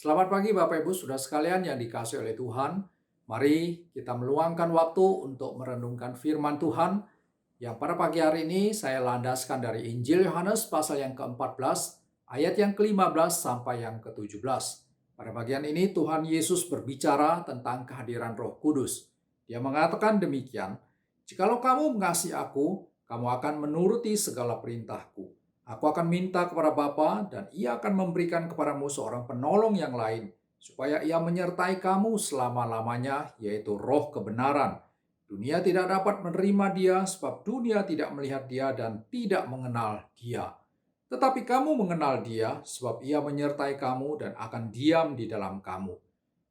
Selamat pagi Bapak Ibu Saudara sekalian yang dikasihi oleh Tuhan. Mari kita meluangkan waktu untuk merenungkan firman Tuhan yang pada pagi hari ini saya landaskan dari Injil Yohanes pasal yang ke-14 ayat yang ke-15 sampai yang ke-17. Pada bagian ini Tuhan Yesus berbicara tentang kehadiran Roh Kudus. Dia mengatakan demikian, "Jikalau kamu mengasihi aku, kamu akan menuruti segala perintahku. Aku akan minta kepada Bapa dan Ia akan memberikan kepadamu seorang penolong yang lain, supaya Ia menyertai kamu selama-lamanya, yaitu Roh kebenaran. Dunia tidak dapat menerima Dia, sebab dunia tidak melihat Dia dan tidak mengenal Dia. Tetapi kamu mengenal Dia, sebab Ia menyertai kamu dan akan diam di dalam kamu."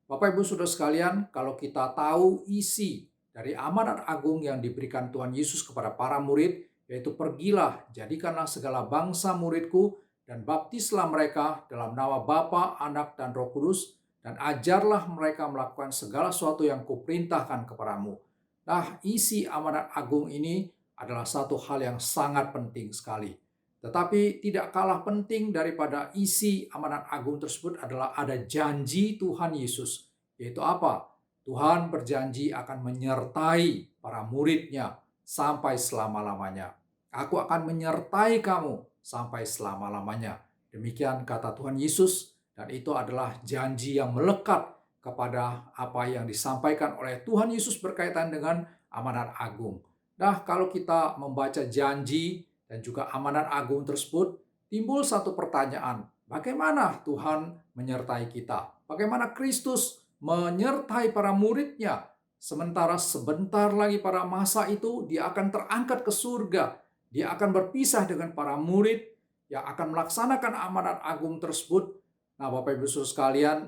Bapak Ibu Saudara sekalian, kalau kita tahu isi dari amanat agung yang diberikan Tuhan Yesus kepada para murid, yaitu pergilah, jadikanlah segala bangsa muridku, dan baptislah mereka dalam nama Bapa, Anak, dan Roh Kudus, dan ajarlah mereka melakukan segala sesuatu yang kuperintahkan kepadamu. Nah, isi amanat agung ini adalah satu hal yang sangat penting sekali. Tetapi tidak kalah penting daripada isi amanat agung tersebut adalah ada janji Tuhan Yesus. Yaitu apa? Tuhan berjanji akan menyertai para muridnya sampai selama-lamanya. "Aku akan menyertai kamu sampai selama-lamanya." Demikian kata Tuhan Yesus, dan itu adalah janji yang melekat kepada apa yang disampaikan oleh Tuhan Yesus berkaitan dengan amanat agung. Nah, kalau kita membaca janji dan juga amanat agung tersebut, timbul satu pertanyaan, bagaimana Tuhan menyertai kita? Bagaimana Kristus menyertai para muridnya? Sementara sebentar lagi pada masa itu dia akan terangkat ke surga. Dia akan berpisah dengan para murid yang akan melaksanakan amanat agung tersebut. Nah, Bapak Ibu Saudara sekalian,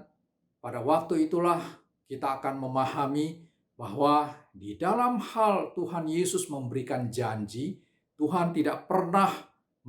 pada waktu itulah kita akan memahami bahwa di dalam hal Tuhan Yesus memberikan janji, Tuhan tidak pernah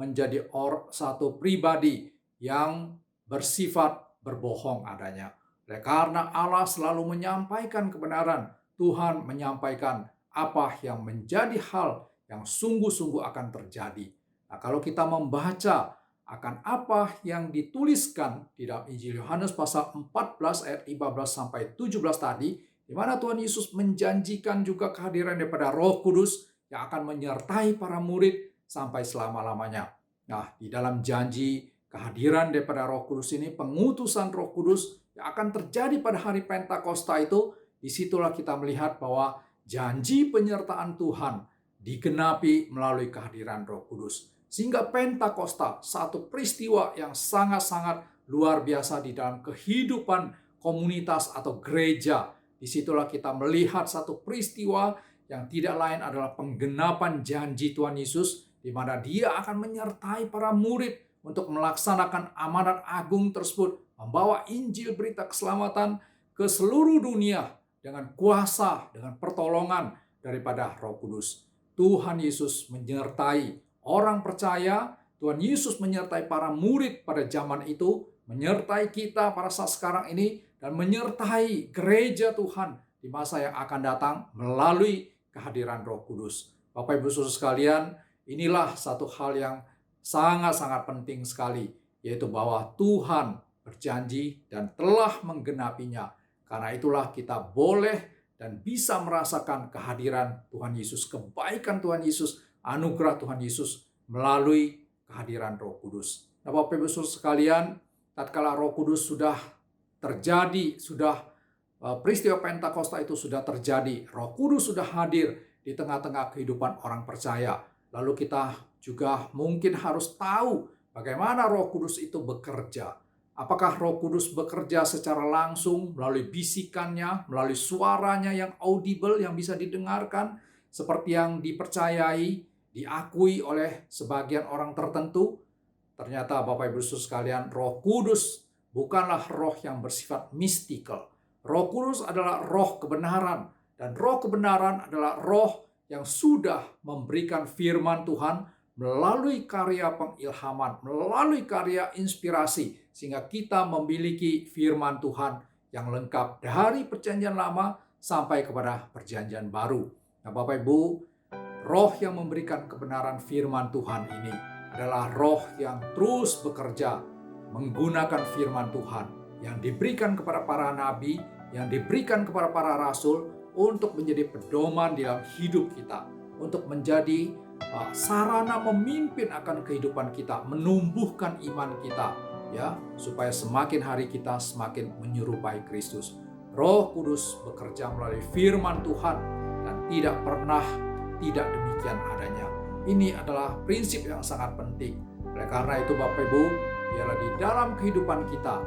menjadi satu pribadi yang bersifat berbohong adanya. Oleh karena Allah selalu menyampaikan kebenaran, Tuhan menyampaikan apa yang menjadi hal yang sungguh-sungguh akan terjadi. Nah, kalau kita membaca akan apa yang dituliskan di dalam Injil Yohanes pasal 14 ayat 15 sampai 17 tadi, di mana Tuhan Yesus menjanjikan juga kehadiran daripada Roh Kudus yang akan menyertai para murid sampai selama-lamanya. Nah, di dalam janji kehadiran daripada Roh Kudus ini, pengutusan Roh Kudus yang akan terjadi pada hari Pentakosta itu, disitulah kita melihat bahwa janji penyertaan Tuhan digenapi melalui kehadiran Roh Kudus. Sehingga Pentakosta, satu peristiwa yang sangat-sangat luar biasa di dalam kehidupan komunitas atau gereja. Disitulah kita melihat satu peristiwa yang tidak lain adalah penggenapan janji Tuhan Yesus, di mana Dia akan menyertai para murid untuk melaksanakan amanat agung tersebut, membawa Injil berita keselamatan ke seluruh dunia dengan kuasa, dengan pertolongan daripada Roh Kudus. Tuhan Yesus menyertai orang percaya, Tuhan Yesus menyertai para murid pada zaman itu, menyertai kita pada saat sekarang ini, dan menyertai gereja Tuhan di masa yang akan datang melalui kehadiran Roh Kudus. Bapak Ibu Saudara sekalian, inilah satu hal yang sangat-sangat penting sekali, yaitu bahwa Tuhan berjanji dan telah menggenapinya. Karena itulah kita boleh dan bisa merasakan kehadiran Tuhan Yesus, kebaikan Tuhan Yesus, anugerah Tuhan Yesus melalui kehadiran Roh Kudus. Nah, Bapak Ibu Saudara sekalian, tatkala Roh Kudus sudah terjadi, peristiwa Pentakosta itu sudah terjadi, Roh Kudus sudah hadir di tengah-tengah kehidupan orang percaya. Lalu kita juga mungkin harus tahu bagaimana Roh Kudus itu bekerja. Apakah Roh Kudus bekerja secara langsung melalui bisikannya, melalui suaranya yang audible, yang bisa didengarkan, seperti yang dipercayai, diakui oleh sebagian orang tertentu? Ternyata Bapak Ibu Saudara sekalian, Roh Kudus bukanlah roh yang bersifat mistikal. Roh Kudus adalah roh kebenaran, dan roh kebenaran adalah roh yang sudah memberikan firman Tuhan melalui karya pengilhaman, melalui karya inspirasi, sehingga kita memiliki firman Tuhan yang lengkap dari Perjanjian Lama sampai kepada Perjanjian Baru. Nah, Bapak Ibu, roh yang memberikan kebenaran firman Tuhan ini adalah roh yang terus bekerja menggunakan firman Tuhan, yang diberikan kepada para nabi, yang diberikan kepada para rasul untuk menjadi pedoman dalam hidup kita, untuk menjadi sarana memimpin akan kehidupan kita, menumbuhkan iman kita, ya, supaya semakin hari kita semakin menyerupai Kristus. Roh Kudus bekerja melalui firman Tuhan dan tidak pernah tidak demikian adanya. Ini adalah prinsip yang sangat penting. Oleh karena itu Bapak Ibu, biarlah di dalam kehidupan kita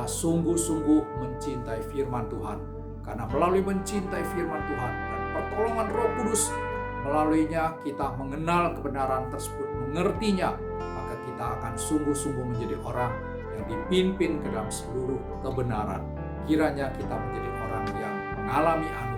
sungguh-sungguh mencintai firman Tuhan. Karena melalui mencintai firman Tuhan dan pertolongan Roh Kudus, melaluinya kita mengenal kebenaran tersebut, mengertinya, maka kita akan sungguh-sungguh menjadi orang yang dipimpin ke dalam seluruh kebenaran. Kiranya kita menjadi orang yang mengalami anugerah